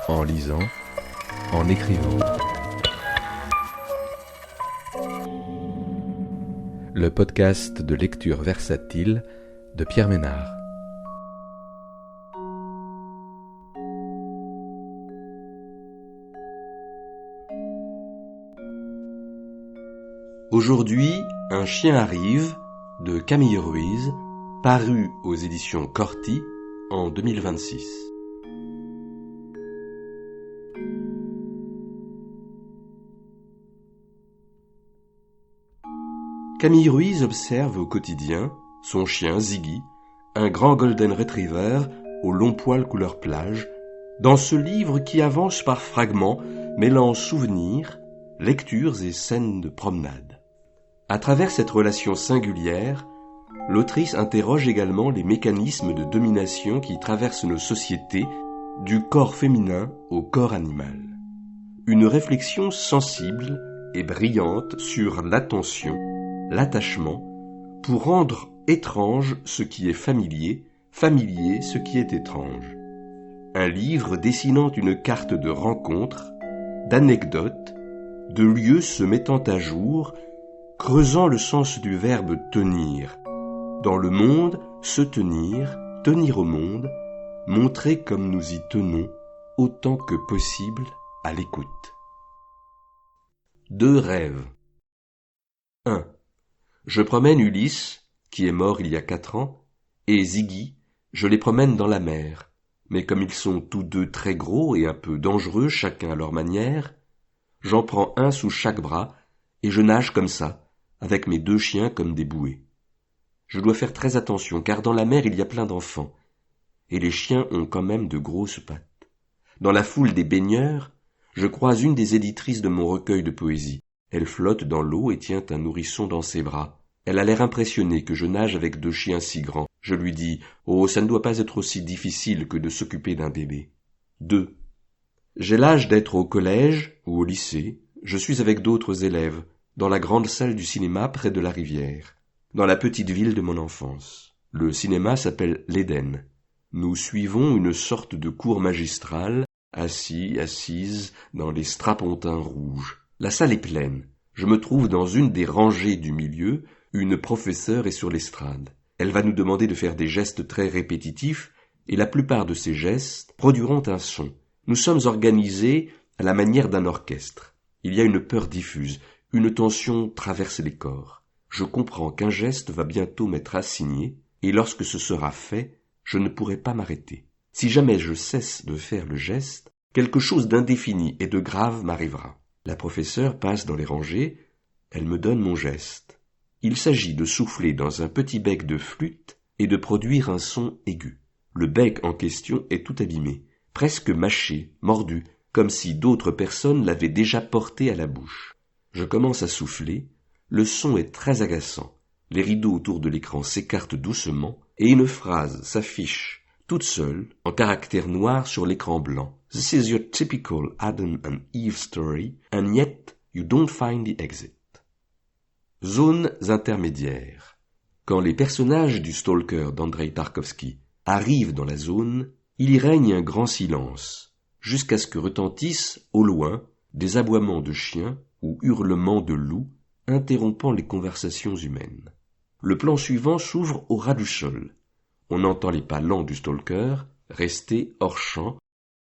en lisant, en écrivant. Le podcast de lecture versatile de Pierre Ménard. Aujourd'hui, un chien arrive de Camille Ruiz, paru aux éditions Corti en 2026. Camille Ruiz observe au quotidien son chien Ziggy, un grand golden retriever au long poil couleur plage, dans ce livre qui avance par fragments, mêlant souvenirs, lectures et scènes de promenade. À travers cette relation singulière, l'autrice interroge également les mécanismes de domination qui traversent nos sociétés, du corps féminin au corps animal. Une réflexion sensible et brillante sur l'attention, l'attachement, pour rendre étrange ce qui est familier, familier ce qui est étrange. Un livre dessinant une carte de rencontres, d'anecdotes, de lieux se mettant à jour, creusant le sens du verbe tenir. Dans le monde, se tenir, tenir au monde, montrer comme nous y tenons, autant que possible à l'écoute. 2 rêves. 1. Je promène Ulysse, qui est mort il y a 4 ans, et Ziggy, je les promène dans la mer. Mais comme ils sont tous deux très gros et un peu dangereux, chacun à leur manière, j'en prends un sous chaque bras, et je nage comme ça, avec mes 2 chiens comme des bouées. Je dois faire très attention, car dans la mer il y a plein d'enfants, et les chiens ont quand même de grosses pattes. Dans la foule des baigneurs, je croise une des éditrices de mon recueil de poésie. Elle flotte dans l'eau et tient un nourrisson dans ses bras. Elle a l'air impressionnée que je nage avec 2 chiens si grands. Je lui dis « Oh, ça ne doit pas être aussi difficile que de s'occuper d'un bébé. » 2. J'ai l'âge d'être au collège ou au lycée. Je suis avec d'autres élèves, dans la grande salle du cinéma près de la rivière, dans la petite ville de mon enfance. Le cinéma s'appelle l'Éden. Nous suivons une sorte de cours magistral, assises dans les strapontins rouges. La salle est pleine. Je me trouve dans une des rangées du milieu. Une professeure est sur l'estrade. Elle va nous demander de faire des gestes très répétitifs, et la plupart de ces gestes produiront un son. Nous sommes organisés à la manière d'un orchestre. Il y a une peur diffuse, une tension traverse les corps. Je comprends qu'un geste va bientôt m'être assigné, et lorsque ce sera fait, je ne pourrai pas m'arrêter. Si jamais je cesse de faire le geste, quelque chose d'indéfini et de grave m'arrivera. La professeure passe dans les rangées, elle me donne mon geste. Il s'agit de souffler dans un petit bec de flûte et de produire un son aigu. Le bec en question est tout abîmé, presque mâché, mordu, comme si d'autres personnes l'avaient déjà porté à la bouche. Je commence à souffler, le son est très agaçant. Les rideaux autour de l'écran s'écartent doucement et une phrase s'affiche toute seule, en caractères noirs sur l'écran blanc. This is your typical Adam and Eve story, and yet you don't find the exit. Zones intermédiaires. Quand les personnages du Stalker d'Andrei Tarkovsky arrivent dans la zone, il y règne un grand silence, jusqu'à ce que retentissent, au loin, des aboiements de chiens ou hurlements de loups, interrompant les conversations humaines. Le plan suivant s'ouvre au ras du sol. On entend les pas lents du Stalker, resté hors champ.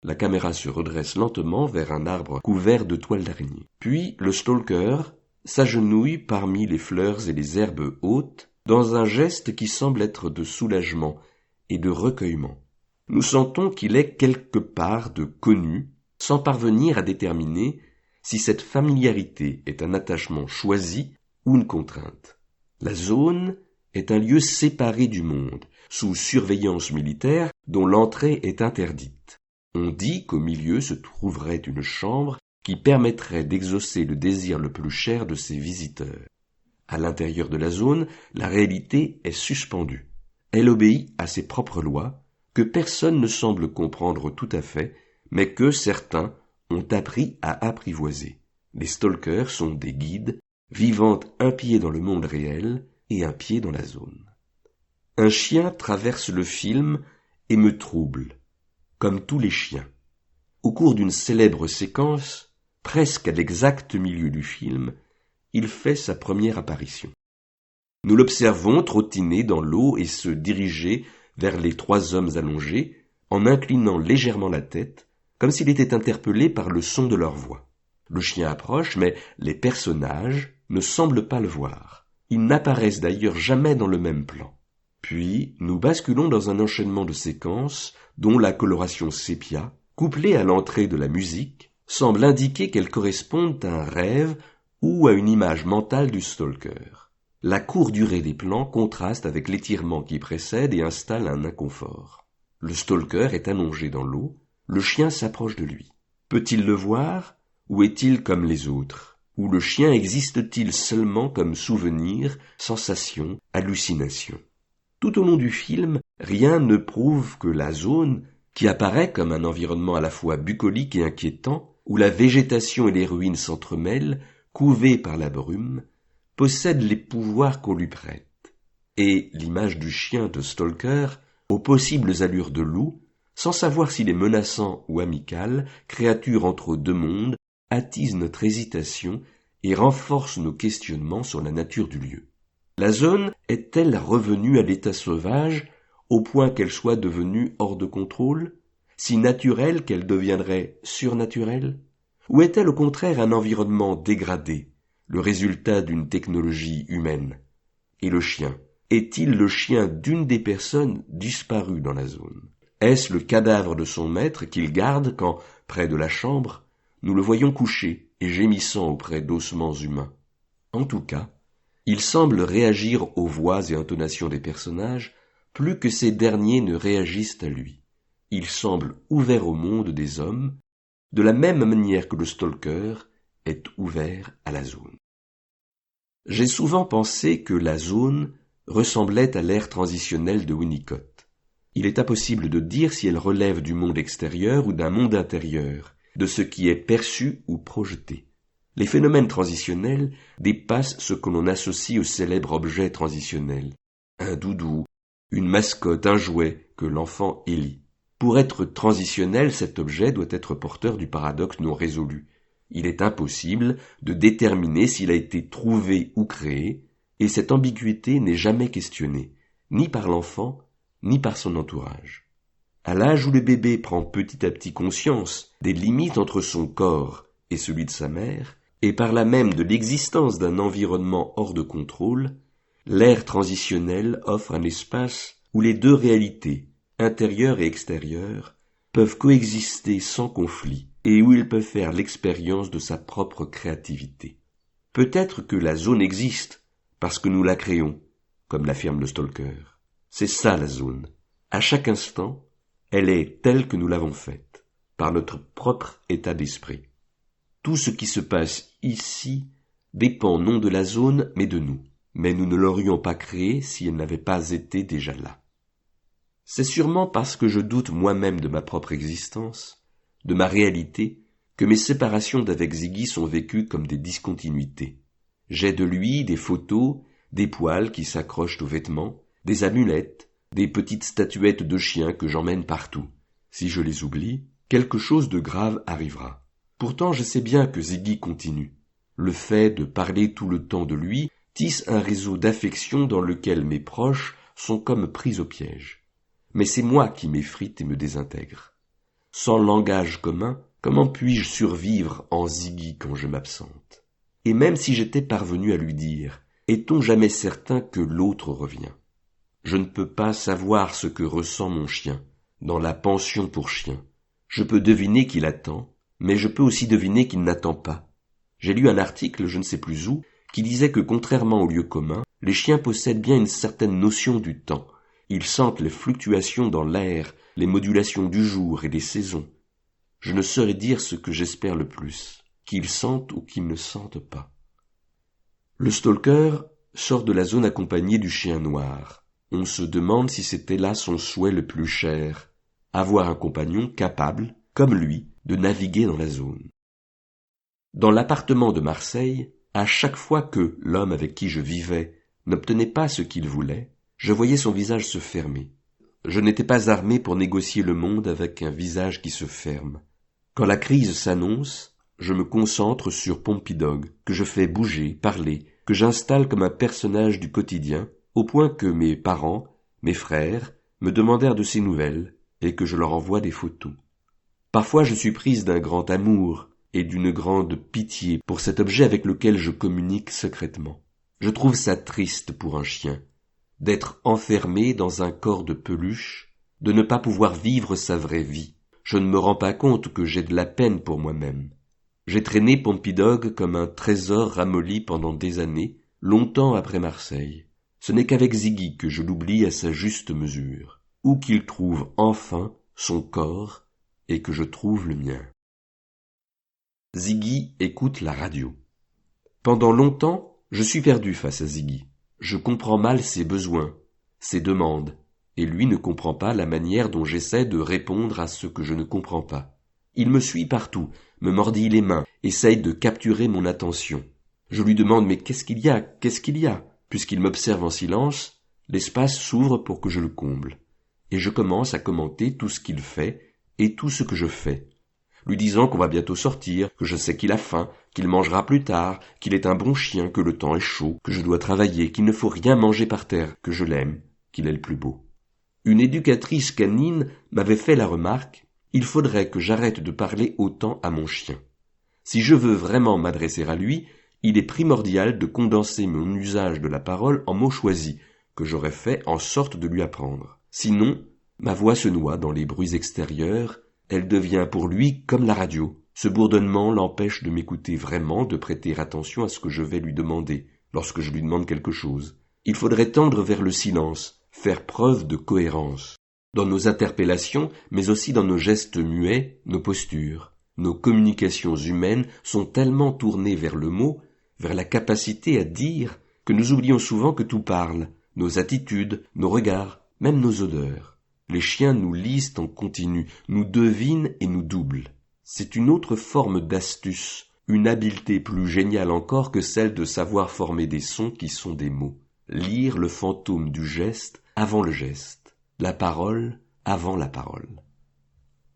La caméra se redresse lentement vers un arbre couvert de toiles d'araignée. Puis le Stalker s'agenouille parmi les fleurs et les herbes hautes, dans un geste qui semble être de soulagement et de recueillement. Nous sentons qu'il est quelque part de connu, sans parvenir à déterminer si cette familiarité est un attachement choisi ou une contrainte. La zone est un lieu séparé du monde, sous surveillance militaire, dont l'entrée est interdite. On dit qu'au milieu se trouverait une chambre qui permettrait d'exaucer le désir le plus cher de ses visiteurs. À l'intérieur de la zone, la réalité est suspendue. Elle obéit à ses propres lois, que personne ne semble comprendre tout à fait, mais que certains ont appris à apprivoiser. Les stalkers sont des guides, vivant un pied dans le monde réel et un pied dans la zone. Un chien traverse le film et me trouble, comme tous les chiens. au cours d'une célèbre séquence, presque à l'exact milieu du film, il fait sa première apparition. Nous l'observons trottiner dans l'eau et se diriger vers les trois hommes allongés, en inclinant légèrement la tête, comme s'il était interpellé par le son de leur voix. Le chien approche, mais les personnages ne semblent pas le voir. Ils n'apparaissent d'ailleurs jamais dans le même plan. Puis, nous basculons dans un enchaînement de séquences dont la coloration sépia, couplée à l'entrée de la musique, semble indiquer qu'elles correspondent à un rêve ou à une image mentale du stalker. La courte durée des plans contraste avec l'étirement qui précède et installe un inconfort. Le stalker est allongé dans l'eau, le chien s'approche de lui. Peut-il le voir, ou est-il comme les autres? Ou le chien existe-t-il seulement comme souvenir, sensation, hallucination? Tout au long du film, rien ne prouve que la zone, qui apparaît comme un environnement à la fois bucolique et inquiétant, où la végétation et les ruines s'entremêlent, couvées par la brume, possède les pouvoirs qu'on lui prête. Et l'image du chien de Stalker, aux possibles allures de loup, sans savoir s'il est menaçant ou amical, créature entre deux mondes, attise notre hésitation et renforce nos questionnements sur la nature du lieu. La zone est-elle revenue à l'état sauvage, au point qu'elle soit devenue hors de contrôle, si naturelle qu'elle deviendrait surnaturelle? Ou est-elle au contraire un environnement dégradé, le résultat d'une technologie humaine? Et le chien, est-il le chien d'une des personnes disparues dans la zone? Est-ce le cadavre de son maître qu'il garde quand, près de la chambre, nous le voyons couché et gémissant auprès d'ossements humains? En tout cas, il semble réagir aux voix et intonations des personnages plus que ces derniers ne réagissent à lui. Il semble ouvert au monde des hommes, de la même manière que le stalker est ouvert à la zone. J'ai souvent pensé que la zone ressemblait à l'ère transitionnelle de Winnicott. Il est impossible de dire si elle relève du monde extérieur ou d'un monde intérieur, de ce qui est perçu ou projeté. Les phénomènes transitionnels dépassent ce que l'on associe au célèbre objet transitionnel. Un doudou, une mascotte, un jouet que l'enfant élit. Pour être transitionnel, cet objet doit être porteur du paradoxe non résolu. Il est impossible de déterminer s'il a été trouvé ou créé, et cette ambiguïté n'est jamais questionnée, ni par l'enfant, ni par son entourage. À l'âge où le bébé prend petit à petit conscience des limites entre son corps et celui de sa mère, et par là même de l'existence d'un environnement hors de contrôle, l'ère transitionnelle offre un espace où les deux réalités, intérieure et extérieure, peuvent coexister sans conflit et où il peut faire l'expérience de sa propre créativité. Peut-être que la zone existe parce que nous la créons, comme l'affirme le stalker. C'est ça la zone. À chaque instant, elle est telle que nous l'avons faite, par notre propre état d'esprit. Tout ce qui se passe ici dépend non de la zone mais de nous. Mais nous ne l'aurions pas créée si elle n'avait pas été déjà là. C'est sûrement parce que je doute moi-même de ma propre existence, de ma réalité, que mes séparations d'avec Ziggy sont vécues comme des discontinuités. J'ai de lui des photos, des poils qui s'accrochent aux vêtements, des amulettes, des petites statuettes de chiens que j'emmène partout. Si je les oublie, quelque chose de grave arrivera. Pourtant, je sais bien que Ziggy continue. Le fait de parler tout le temps de lui tisse un réseau d'affection dans lequel mes proches sont comme pris au piège. Mais c'est moi qui m'effrite et me désintègre. Sans langage commun, comment puis-je survivre en Ziggy quand je m'absente? Et même si j'étais parvenu à lui dire, est-on jamais certain que l'autre revient? Je ne peux pas savoir ce que ressent mon chien, dans la pension pour chien. Je peux deviner qu'il attend, mais je peux aussi deviner qu'il n'attend pas. J'ai lu un article, je ne sais plus où, qui disait que contrairement au lieu commun, les chiens possèdent bien une certaine notion du temps. Ils sentent les fluctuations dans l'air, les modulations du jour et des saisons. Je ne saurais dire ce que j'espère le plus, qu'ils sentent ou qu'ils ne sentent pas. Le stalker sort de la zone accompagné du chien noir. On se demande si c'était là son souhait le plus cher, avoir un compagnon capable, comme lui, de naviguer dans la zone. Dans l'appartement de Marseille, à chaque fois que l'homme avec qui je vivais n'obtenait pas ce qu'il voulait, je voyais son visage se fermer. Je n'étais pas armé pour négocier le monde avec un visage qui se ferme. Quand la crise s'annonce, je me concentre sur Pompidog, que je fais bouger, parler, que j'installe comme un personnage du quotidien, au point que mes parents, mes frères, me demandèrent de ses nouvelles, et que je leur envoie des photos. Parfois je suis prise d'un grand amour et d'une grande pitié pour cet objet avec lequel je communique secrètement. Je trouve ça triste pour un chien, d'être enfermé dans un corps de peluche, de ne pas pouvoir vivre sa vraie vie. Je ne me rends pas compte que j'ai de la peine pour moi-même. J'ai traîné Pompidog comme un trésor ramolli pendant des années, longtemps après Marseille. Ce n'est qu'avec Ziggy que je l'oublie à sa juste mesure, ou qu'il trouve enfin son corps et que je trouve le mien. Ziggy écoute la radio. Pendant longtemps, je suis perdu face à Ziggy. Je comprends mal ses besoins, ses demandes, et lui ne comprend pas la manière dont j'essaie de répondre à ce que je ne comprends pas. Il me suit partout, me mordille les mains, essaye de capturer mon attention. Je lui demande « Mais qu'est-ce qu'il y a ? Qu'est-ce qu'il y a ?» Puisqu'il m'observe en silence, l'espace s'ouvre pour que je le comble. Et je commence à commenter tout ce qu'il fait et tout ce que je fais, lui disant qu'on va bientôt sortir, que je sais qu'il a faim, qu'il mangera plus tard, qu'il est un bon chien, que le temps est chaud, que je dois travailler, qu'il ne faut rien manger par terre, que je l'aime, qu'il est le plus beau. Une éducatrice canine m'avait fait la remarque « Il faudrait que j'arrête de parler autant à mon chien. Si je veux vraiment m'adresser à lui, il est primordial de condenser mon usage de la parole en mots choisis, que j'aurais fait en sorte de lui apprendre. Sinon, ma voix se noie dans les bruits extérieurs, elle devient pour lui comme la radio. Ce bourdonnement l'empêche de m'écouter vraiment, de prêter attention à ce que je vais lui demander, lorsque je lui demande quelque chose. Il faudrait tendre vers le silence, faire preuve de cohérence. Dans nos interpellations, mais aussi dans nos gestes muets, nos postures. Nos communications humaines sont tellement tournées vers le mot, vers la capacité à dire, que nous oublions souvent que tout parle, nos attitudes, nos regards, même nos odeurs. Les chiens nous lisent en continu, nous devinent et nous doublent. C'est une autre forme d'astuce, une habileté plus géniale encore que celle de savoir former des sons qui sont des mots. Lire le fantôme du geste avant le geste, la parole avant la parole.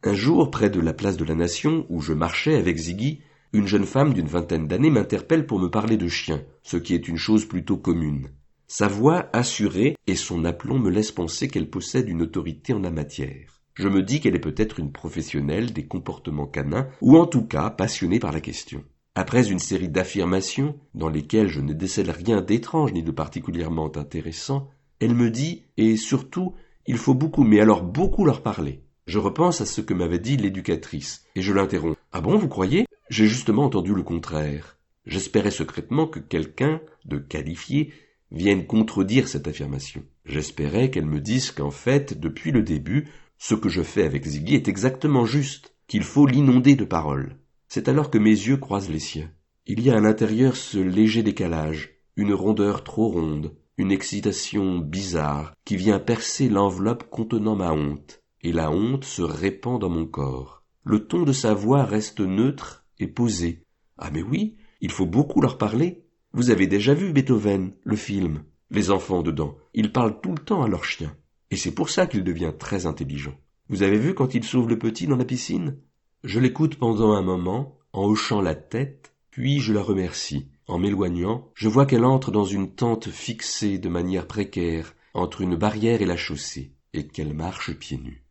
Un jour, près de la place de la Nation, où je marchais avec Ziggy, une jeune femme d'une vingtaine d'années m'interpelle pour me parler de chiens, ce qui est une chose plutôt commune. Sa voix assurée et son aplomb me laissent penser qu'elle possède une autorité en la matière. Je me dis qu'elle est peut-être une professionnelle des comportements canins, ou en tout cas passionnée par la question. Après une série d'affirmations, dans lesquelles je ne décèle rien d'étrange ni de particulièrement intéressant, elle me dit, et surtout, il faut beaucoup, mais alors beaucoup leur parler. Je repense à ce que m'avait dit l'éducatrice, et je l'interromps. « Ah bon, vous croyez ? J'ai justement entendu le contraire. » J'espérais secrètement que quelqu'un, de qualifié, vienne contredire cette affirmation. J'espérais qu'elle me dise qu'en fait, depuis le début, ce que je fais avec Ziggy est exactement juste, qu'il faut l'inonder de paroles. C'est alors que mes yeux croisent les siens. Il y a à l'intérieur ce léger décalage, une rondeur trop ronde, une excitation bizarre qui vient percer l'enveloppe contenant ma honte, et la honte se répand dans mon corps. Le ton de sa voix reste neutre et posé. Ah mais oui, il faut beaucoup leur parler. Vous avez déjà vu Beethoven, le film. Les enfants dedans, ils parlent tout le temps à leur chien. Et c'est pour ça qu'il devient très intelligent. Vous avez vu quand il sauve le petit dans la piscine ? Je l'écoute pendant un moment, en hochant la tête, puis je la remercie. En m'éloignant, je vois qu'elle entre dans une tente fixée de manière précaire entre une barrière et la chaussée, et qu'elle marche pieds nus.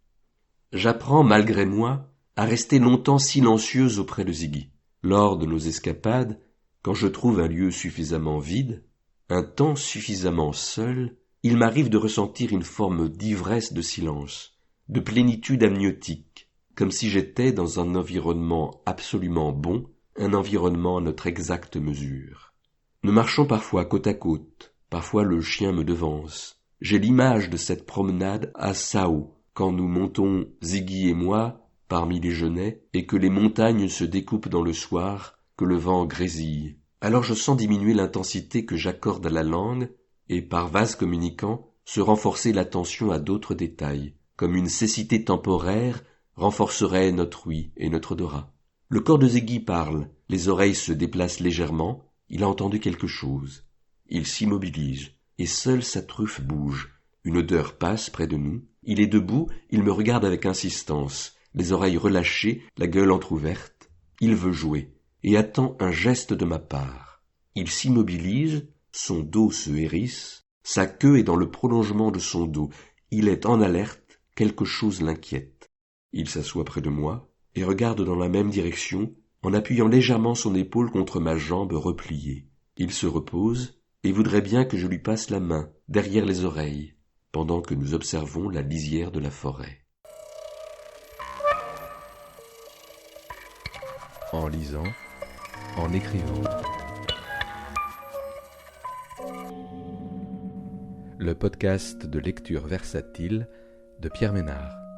J'apprends, malgré moi, à rester longtemps silencieuse auprès de Ziggy. Lors de nos escapades, quand je trouve un lieu suffisamment vide, un temps suffisamment seul, il m'arrive de ressentir une forme d'ivresse de silence, de plénitude amniotique, comme si j'étais dans un environnement absolument bon, un environnement à notre exacte mesure. Nous marchons parfois côte à côte, parfois le chien me devance. J'ai l'image de cette promenade à Sao, quand nous montons, Ziggy et moi, parmi les genêts, et que les montagnes se découpent dans le soir, que le vent grésille. Alors je sens diminuer l'intensité que j'accorde à la langue, et par vase communicant, se renforcer l'attention à d'autres détails, comme une cécité temporaire renforcerait notre ouïe et notre odorat. Le corps de Ziggy parle, les oreilles se déplacent légèrement, il a entendu quelque chose. Il s'immobilise, et seule sa truffe bouge. Une odeur passe près de nous, il est debout, il me regarde avec insistance. les oreilles relâchées, la gueule entr'ouverte. Il veut jouer, et attend un geste de ma part. Il s'immobilise, son dos se hérisse, sa queue est dans le prolongement de son dos. Il est en alerte, quelque chose l'inquiète. Il s'assoit près de moi, et regarde dans la même direction, en appuyant légèrement son épaule contre ma jambe repliée. Il se repose, et voudrait bien que je lui passe la main, derrière les oreilles, pendant que nous observons la lisière de la forêt. En lisant, en écrivant. Le podcast de lecture versatile de Pierre Ménard.